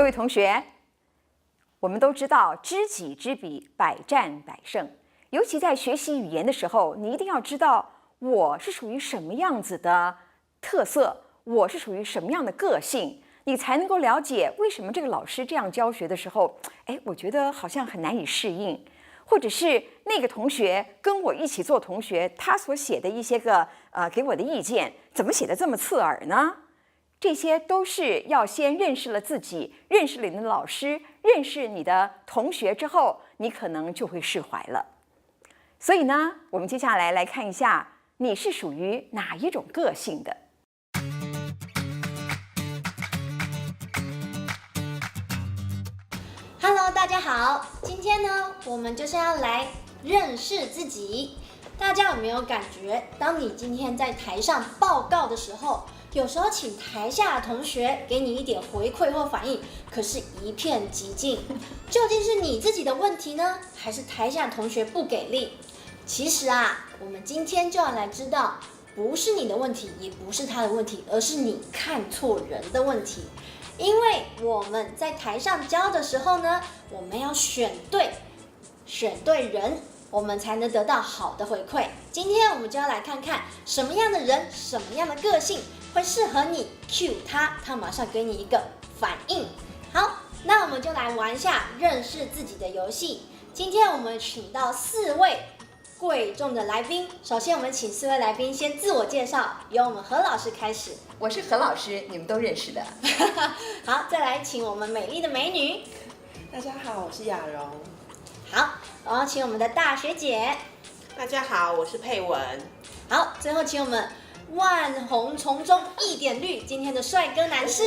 位同学，我们都知道知己知彼，百战百胜。尤其在学习语言的时候，你一定要知道我是属于什么样子的特色，我是属于什么样的个性，你才能够了解为什么这个老师这样教学的时候，我觉得好像很难以适应，或者是那个同学跟我一起做同学，他所写的一些个给我的意见，怎么写的这么刺耳呢？这些都是要先认识了自己，认识了你的老师，认识你的同学之后，你可能就会释怀了。所以呢，我们接下来看一下你是属于哪一种个性的。Hello， 大家好，今天呢，我们就是要来认识自己。大家有没有感觉，当你今天在台上报告的时候，有时候请台下的同学给你一点回馈或反应，可是一片寂静。究竟是你自己的问题呢，还是台下的同学不给力？其实啊，我们今天就要来知道，不是你的问题，也不是他的问题，而是你看错人的问题。因为我们在台上教的时候呢，我们要选对人，我们才能得到好的回馈。今天我们就要来看看什么样的人，什么样的个性会适合你 cue 他马上给你一个反应。好，那我们就来玩一下认识自己的游戏。今天我们请到4位贵重的来宾，首先我们请4位来宾先自我介绍，由我们何老师开始。我是何老师，你们都认识的。好，再来请我们美丽的美女。大家好，我是雅蓉。好，然后请我们的大学姐。大家好，我是佩文。好，最后请我们万红丛中一点绿，今天的帅哥男士。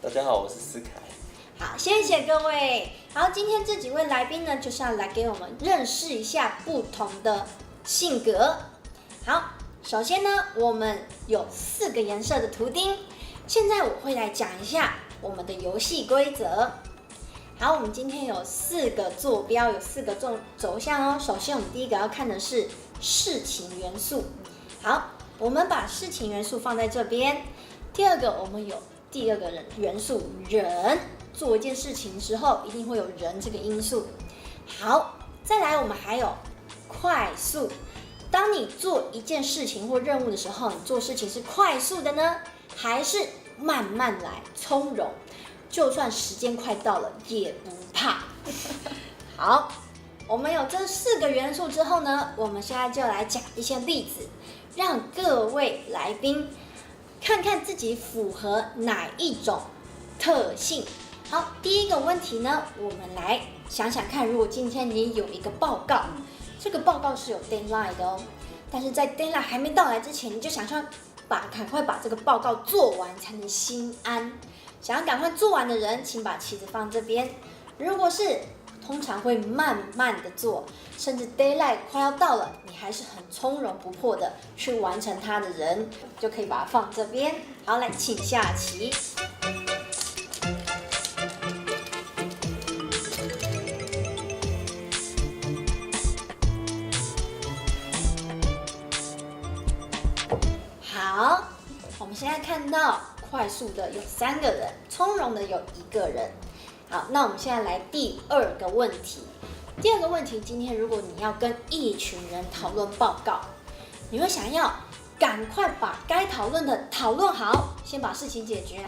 大家好，我是思凯。好，谢谢各位。好，今天这几位来宾呢，就是要来给我们认识一下不同的性格。好，首先呢，我们有4个颜色的图钉。现在我会来讲一下我们的游戏规则。好，我们今天有4个坐标，有4个轴向哦。首先，我们第一个要看的是事情元素。好，我们把事情元素放在这边。第二个，我们有第2个元素人。做一件事情的时候，一定会有人这个因素。好，再来我们还有快速。当你做一件事情或任务的时候，你做事情是快速的呢，还是慢慢来，从容？就算时间快到了，也不怕。好，我们有这4个元素之后呢，我们现在就来讲一些例子，让各位来宾看看自己符合哪一种特性。好，第一个问题呢，我们来想想看，如果今天你有一个报告，这个报告是有 deadline 的哦，但是在 deadline 还没到来之前，你就想要赶快把这个报告做完才能心安。想要赶快做完的人，请把旗子放这边。如果是通常会慢慢的做，甚至 deadline 快要到了，你还是很从容不迫的去完成它的人，就可以把它放这边。好，来，请下旗。好，我们现在看到快速的有3个人，从容的有1个人。好，那我们现在来第2个问题。第2个问题，今天如果你要跟一群人讨论报告，你会想要赶快把该讨论的讨论好，先把事情解决，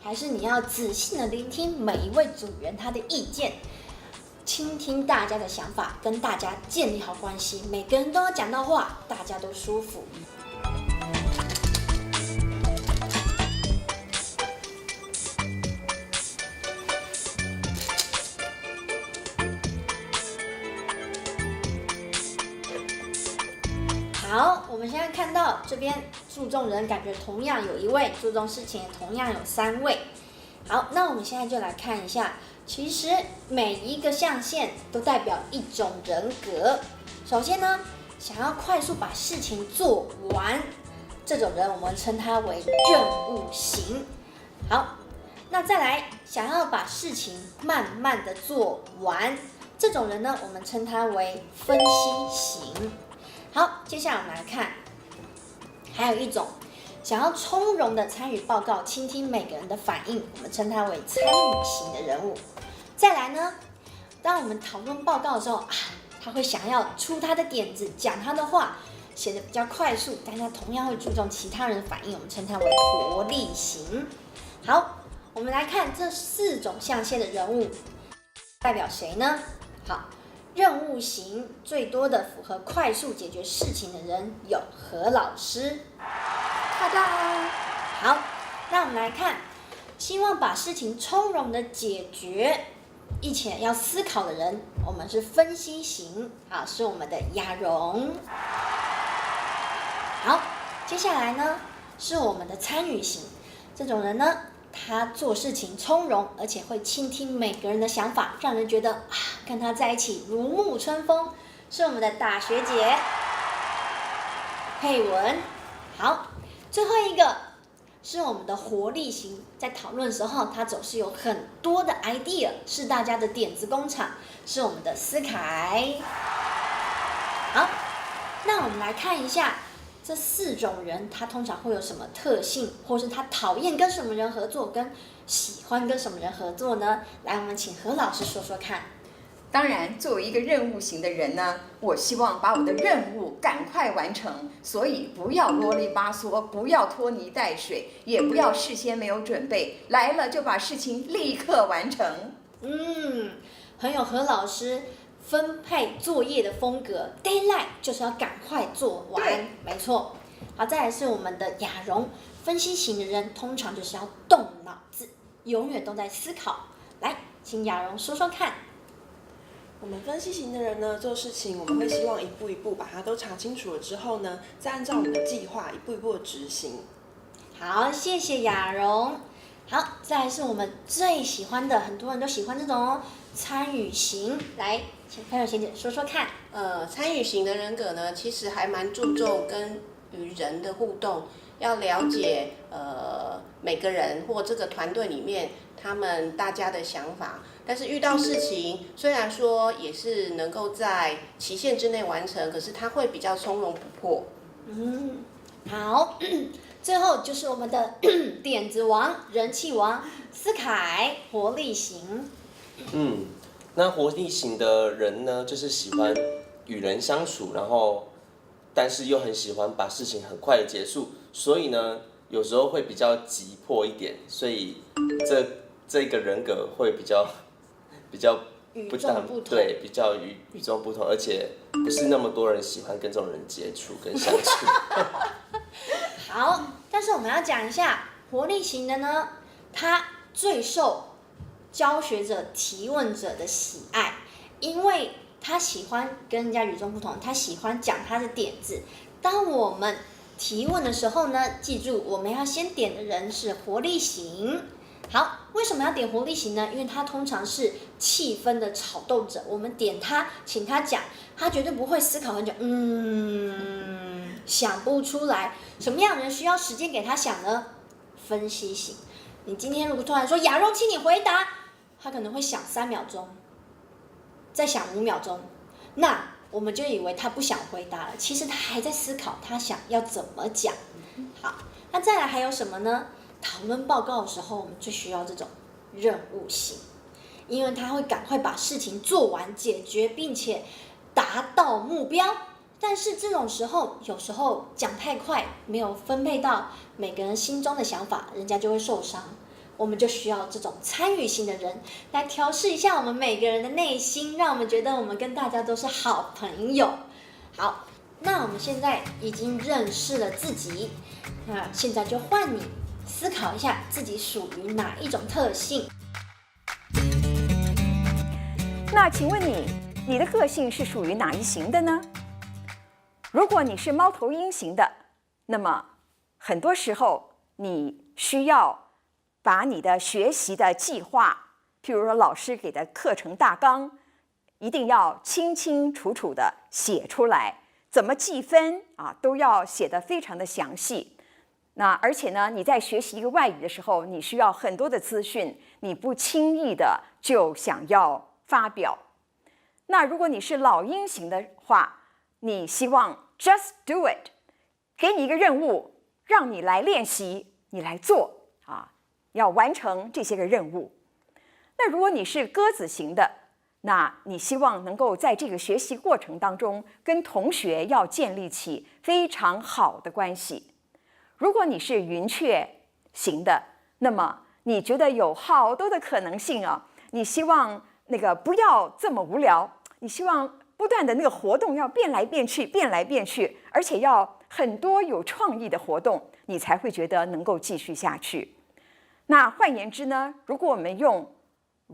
还是你要仔细的聆听每一位组员他的意见，倾听大家的想法，跟大家建立好关系，每个人都要讲到话，大家都舒服。好，我们现在看到这边注重人，感觉同样有1位，注重事情同样有3位。好，那我们现在就来看一下，其实每一个象限都代表一种人格。首先呢，想要快速把事情做完，这种人我们称他为任务型。好，那再来想要把事情慢慢的做完，这种人呢，我们称他为分析型。好，接下来我们来看，还有一种想要从容的参与报告，倾听每个人的反应，我们称他为参与型的人物。再来呢，当我们讨论报告的时候他会想要出他的点子，讲他的话，写得比较快速，但他同样会注重其他人的反应，我们称他为活力型。好，我们来看这4种象限的人物代表谁呢？好，任务型最多的符合快速解决事情的人有何老师。哒哒。好，那我们来看，希望把事情从容的解决，一起要思考的人，我们是分析型，好，是我们的雅蓉。好，接下来呢是我们的参与型，这种人呢，他做事情从容，而且会倾听每个人的想法，让人觉得跟他在一起如沐春风，是我们的大学姐佩文。好，最后一个是我们的活力型，在讨论的时候，他总是有很多的 idea， 是大家的点子工厂，是我们的思凯。好，那我们来看一下这4种人，他通常会有什么特性，或是他讨厌跟什么人合作，跟喜欢跟什么人合作呢？来，我们请何老师说说看。当然，作为一个任务型的人呢，我希望把我的任务赶快完成，所以不要啰里吧嗦，不要拖泥带水，也不要事先没有准备，来了就把事情立刻完成。很有何老师分配作业的风格 ，deadline 就是要赶快做完，没错。好，再来是我们的雅蓉，分析型的人通常就是要动脑子，永远都在思考。来，请雅蓉说说看。我们分析型的人呢，做事情我们会希望一步一步把它都查清楚了之后呢，再按照我们的计划一步一步的执行。好，谢谢雅蓉。好，再来是我们最喜欢的，很多人都喜欢这种参与型。来，请潘友贤姐说说看。参与型的人格呢，其实还蛮注重跟与人的互动，要了解每个人或这个团队里面他们大家的想法。但是遇到事情，虽然说也是能够在期限之内完成，可是他会比较从容不迫。好，最后就是我们的点子王、人气王思凯，活力型。那活力型的人呢，就是喜欢与人相处，然后但是又很喜欢把事情很快的结束，所以呢，有时候会比较急迫一点，所以这个人格会比较与众不同，对，比较与众不同，而且不是那么多人喜欢跟这种人接触跟相处。好，但是我们要讲一下活力型的呢，他最受教学者、提问者的喜爱，因为他喜欢跟人家与众不同，他喜欢讲他的点子。当我们提问的时候呢，记住我们要先点的人是活力型。好，为什么要点活力型呢？因为他通常是气氛的炒动者，我们点他，请他讲，他绝对不会思考很久，想不出来。什么样的人需要时间给他想呢？分析型。你今天如果突然说雅蓉，请你回答，他可能会想3秒钟，再想5秒钟，那我们就以为他不想回答了，其实他还在思考，他想要怎么讲。好，那再来还有什么呢？讨论报告的时候，我们最需要这种任务型，因为他会赶快把事情做完、解决，并且达到目标。但是这种时候，有时候讲太快，没有分配到每个人心中的想法，人家就会受伤。我们就需要这种参与型的人来调试一下我们每个人的内心，让我们觉得我们跟大家都是好朋友。好，那我们现在已经认识了自己，那现在就换你思考一下自己属于哪一种特性。那请问你的个性是属于哪一型的呢？如果你是猫头鹰型的，那么很多时候你需要把你的学习的计划，譬如说老师给的课程大纲，一定要清清楚楚的写出来，怎么计分都要写得非常的详细。那而且呢，你在学习一个外语的时候，你需要很多的资讯，你不轻易的就想要发表。那如果你是老鹰型的话，你希望 just do it， 给你一个任务，让你来练习，你来做啊，要完成这些个任务。那如果你是鸽子型的，那你希望能够在这个学习过程当中，跟同学要建立起非常好的关系。如果你是云雀型的，那么你觉得有好多的可能性啊，你希望那个不要这么无聊，你希望不断的那个活动要变来变去，变来变去，而且要很多有创意的活动，你才会觉得能够继续下去。那换言之呢，如果我们用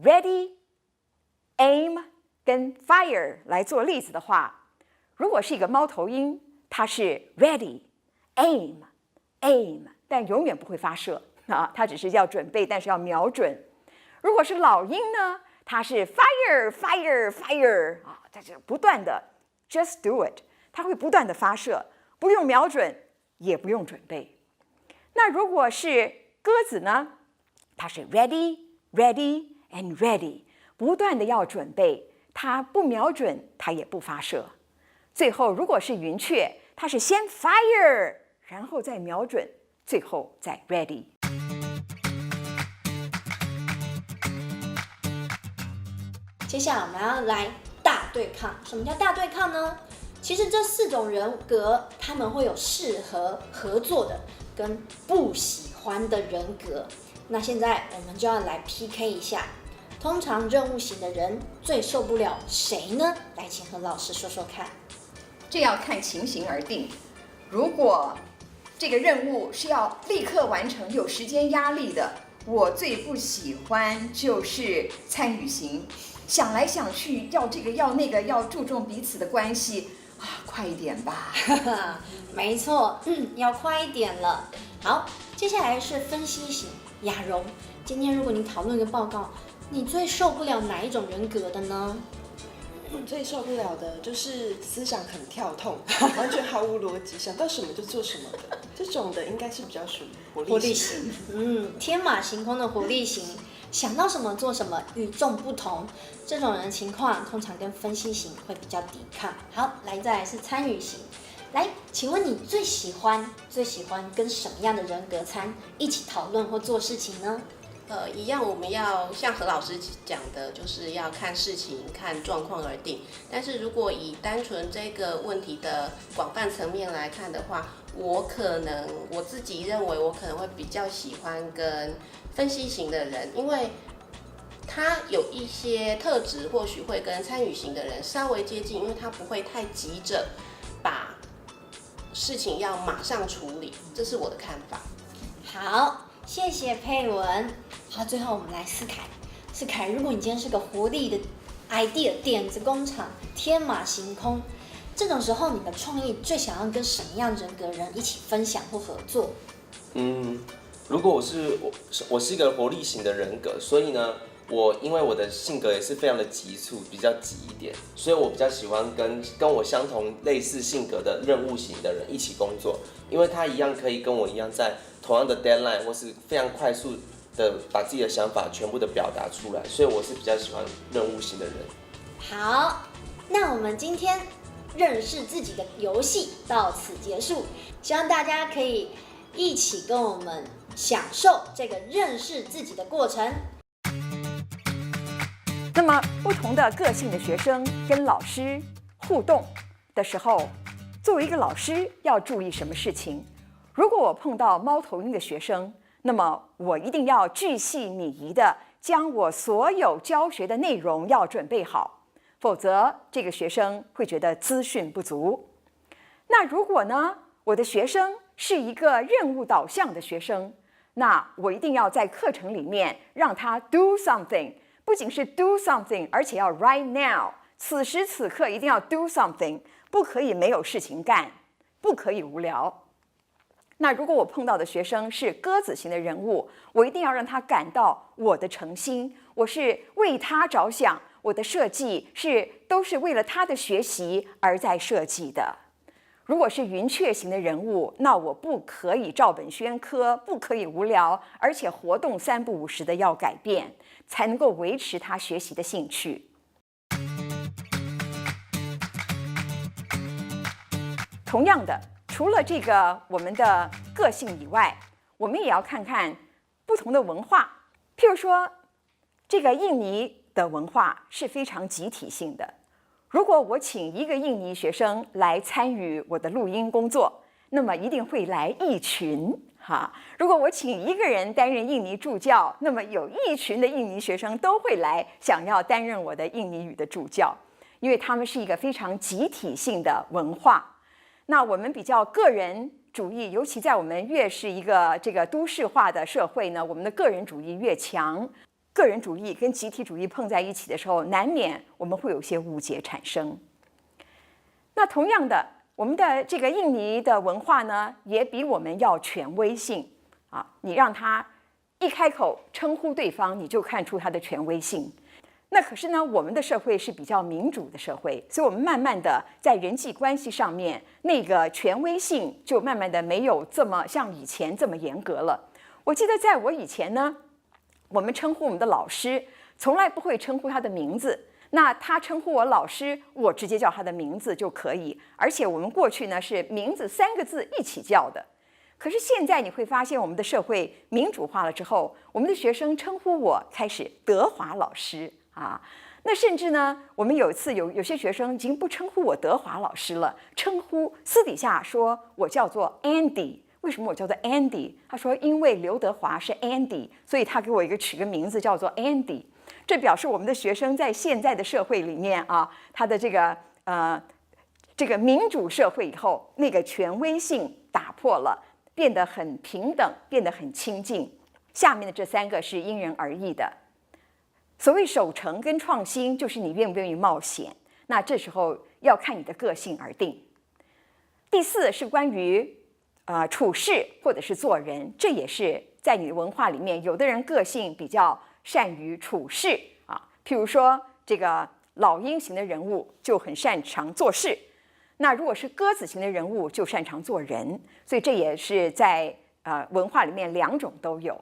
ready、aim 跟 fire 来做例子的话，如果是一个猫头鹰，它是 ready、aim、但永远不会发射啊，它只是要准备，但是要瞄准。如果是老鹰呢，它是 fire 啊，它就不断的 just do it， 它会不断的发射，不用瞄准，也不用准备。那如果是鸽子呢，它是 ready and ready， 不断的要准备，它不瞄准，它也不发射。最后，如果是云雀，它是先 fire， 然后再瞄准，最后再 ready。接下来我们要来大对抗。什么叫大对抗呢？其实这4种人格，他们会有适合合作的跟不喜欢的人格。那现在我们就要来 PK 一下，通常任务型的人最受不了谁呢？来，请何老师说说看。这要看情形而定。如果这个任务是要立刻完成、有时间压力的，我最不喜欢就是参与型。想来想去，要这个要那个，要注重彼此的关系啊，快一点吧。没错，要快一点了。好，接下来是分析型。雅蓉，今天如果你讨论一个报告，你最受不了哪一种人格的呢？最受不了的就是思想很跳痛，完全毫无逻辑，想到什么就做什么的，这种的应该是比较属于活力型。天马行空的活力型，想到什么做什么，与众不同。这种人的情况通常跟分析型会比较抵抗。好，来再来是参与型。来，请问你最喜欢跟什么样的人格一起讨论或做事情呢？一样，我们要像何老师讲的，就是要看事情、看状况而定。但是如果以单纯这个问题的广泛层面来看的话，我自己认为，我可能会比较喜欢跟分析型的人，因为他有一些特质，或许会跟参与型的人稍微接近，因为他不会太急着把事情要马上处理，这是我的看法。好，谢谢佩文。好，最后我们来思凯，如果你今天是个活力的 idea 点子工厂，天马行空，这种时候你的创意最想要跟什么样人格人一起分享或合作？如果我是一个活力型的人格，所以呢，因为我的性格也是非常的急促，比较急一点，所以我比较喜欢跟我相同类似性格的任务型的人一起工作，因为他一样可以跟我一样在同样的 deadline 或是非常快速的把自己的想法全部的表达出来，所以我是比较喜欢任务型的人。好，那我们今天认识自己的游戏到此结束，希望大家可以一起跟我们享受这个认识自己的过程。那么，不同的个性的学生跟老师互动的时候，作为一个老师要注意什么事情？如果我碰到猫头鹰的学生，那么我一定要巨细靡遗的将我所有教学的内容要准备好，否则这个学生会觉得资讯不足。那如果呢，我的学生是一个任务导向的学生，那我一定要在课程里面让他 do something， 不仅是 do something， 而且要 right now， 此时此刻一定要 do something， 不可以没有事情干，不可以无聊。那如果我碰到的学生是鸽子型的人物，我一定要让他感到我的诚心，我是为他着想，我的设计都是为了他的学习而在设计的。如果是云雀型的人物，那我不可以照本宣科，不可以无聊，而且活动3不5时的要改变，才能够维持他学习的兴趣。同样的，除了这个我们的个性以外，我们也要看看不同的文化。譬如说，这个印尼的文化是非常集体性的。如果我请一个印尼学生来参与我的录音工作，那么一定会来一群哈。如果我请一个人担任印尼助教，那么有一群的印尼学生都会来，想要担任我的印尼语的助教，因为他们是一个非常集体性的文化。那我们比较个人主义，尤其在我们越是一个这个都市化的社会呢，我们的个人主义越强。个人主义跟集体主义碰在一起的时候，难免我们会有些误解产生。那同样的，我们的这个印尼的文化呢，也比我们要权威性啊。你让他一开口称呼对方，你就看出他的权威性。那可是呢，我们的社会是比较民主的社会，所以我们慢慢的在人际关系上面，那个权威性就慢慢的没有这么像以前这么严格了。我记得在我以前呢，我们称呼我们的老师，从来不会称呼他的名字。那他称呼我老师，我直接叫他的名字就可以。而且我们过去呢是名字3个字一起叫的。可是现在你会发现，我们的社会民主化了之后，我们的学生称呼我开始德华老师啊。那甚至呢，我们有一次有些学生已经不称呼我德华老师了，私底下说我叫做 Andy。为什么我叫做 Andy？ 他说因为刘德华是 Andy， 所以他给我取个名字叫做 Andy。这表示我们的学生在现在的社会里面啊，他的这个民主社会以后，那个权威性打破了，变得很平等，变得很亲近。下面的这3个是因人而异的。所谓守成跟创新，就是你愿不愿意冒险。那这时候要看你的个性而定。第4是关于处事或者是做人，这也是在你的文化里面，有的人个性比较善于处事啊，譬如说这个老鹰型的人物就很擅长做事，那如果是鸽子型的人物就擅长做人，所以这也是在文化里面2种都有。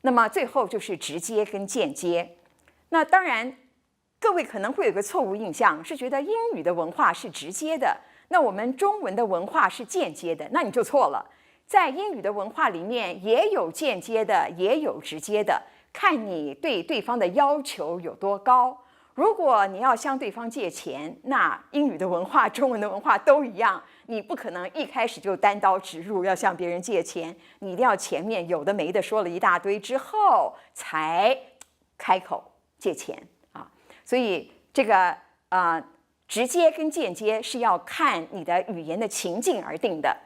那么最后就是直接跟间接。那当然，各位可能会有个错误印象，是觉得英语的文化是直接的。那我们中文的文化是间接的，那你就错了。在英语的文化里面，也有间接的，也有直接的，看你对对方的要求有多高。如果你要向对方借钱，那英语的文化、中文的文化都一样，你不可能一开始就单刀直入要向别人借钱，你一定要前面有的没的说了一大堆之后才开口借钱啊。所以这个直接跟间接是要看你的语言的情境而定的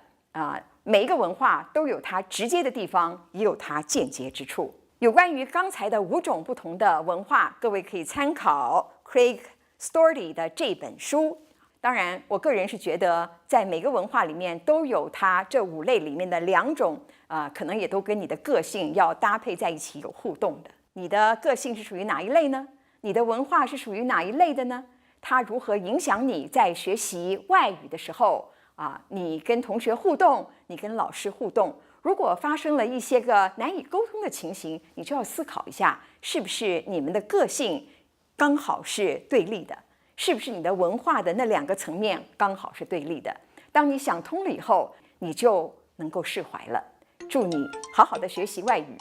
每一个文化都有它直接的地方，也有它间接之处。有关于刚才的5种不同的文化，各位可以参考 Craig Story 的这本书。当然，我个人是觉得在每个文化里面都有它这5类里面的2种可能也都跟你的个性要搭配在一起有互动的。你的个性是属于哪一类呢？你的文化是属于哪一类的呢？它如何影响你在学习外语的时候你跟同学互动，你跟老师互动，如果发生了一些个难以沟通的情形，你就要思考一下，是不是你们的个性刚好是对立的，是不是你的文化的那2个层面刚好是对立的。当你想通了以后，你就能够释怀了。祝你好好的学习外语。